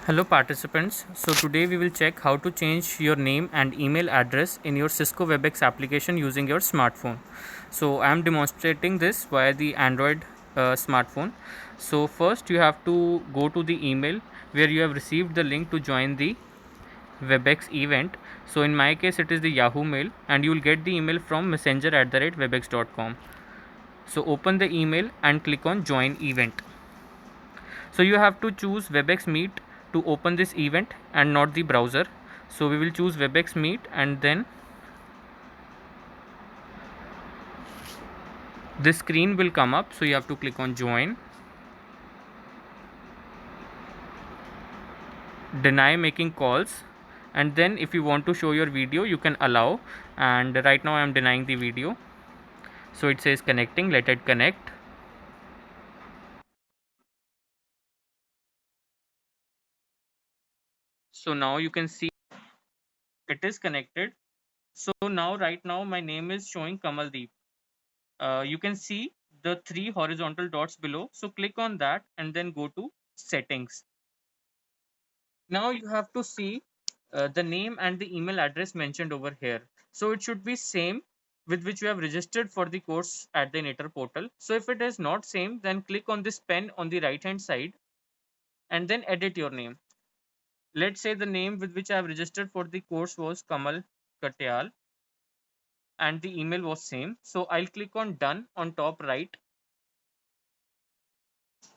Hello participants. So today we will check how to change your name and email address in your Cisco WebEx application using your smartphone. So I am demonstrating this via the Android smartphone. So first you have to go to the email where you have received the link to join the WebEx event. So in my case it is the Yahoo Mail, and you will get the email from messenger@webex.com. So open the email and click on join event. So you have to choose WebEx Meet to open this event and not the browser. So we will choose WebEx Meet, and then this screen will come up. So you have to click on join, deny making calls, and then if you want to show your video you can allow, and right now I am denying the video. So it says connecting, let it connect. So now you can see it is connected. So now right now my name is showing Kamaldeep. You can see the three horizontal dots below. So click on that and then go to settings. Now you have to see the name and the email address mentioned over here. So it should be same with which you have registered for the course at the Nature portal. So if it is not same, then click on this pen on the right hand side and then edit your name. Let's say the name with which I have registered for the course was Kamal Katyal and the email was same. So I'll click on done on top right.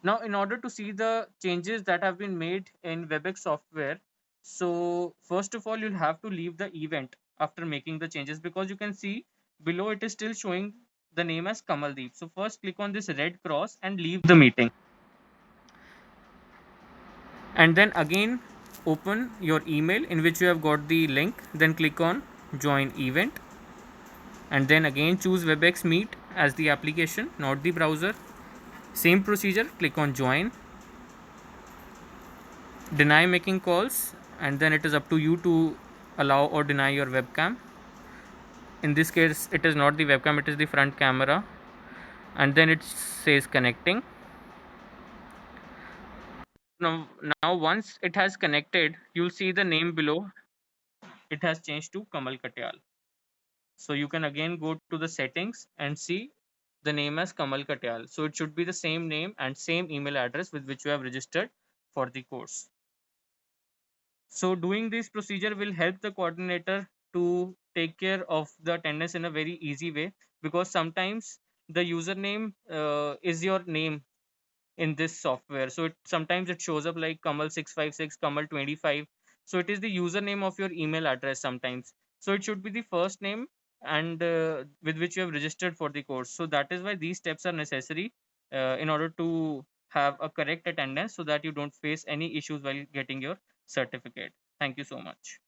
Now, in order to see the changes that have been made in WebEx software, so first of all, you'll have to leave the event after making the changes, because you can see below it is still showing the name as Kamaldeep. So first click on this red cross and leave the meeting. And then again, open your email in which you have got the link. Then click on join event. And then again choose WebEx Meet as the application, not the browser. Same procedure, click on join, deny making calls, and then it is up to you to allow or deny your webcam. In this case it is not the webcam, it is the front camera. And then it says connecting. Now once it has connected, you'll see the name below, it has changed to Kamal Katyal. So you can again go to the settings and see the name as Kamal Katyal. So it should be the same name and same email address with which you have registered for the course. So doing this procedure will help the coordinator to take care of the attendance in a very easy way, because sometimes the username is your name in this software. So sometimes it shows up like Kamal656, Kamal25. So it is the username of your email address sometimes. So it should be the first name and with which you have registered for the course. So that is why these steps are necessary in order to have a correct attendance, so that you don't face any issues while getting your certificate. Thank you so much.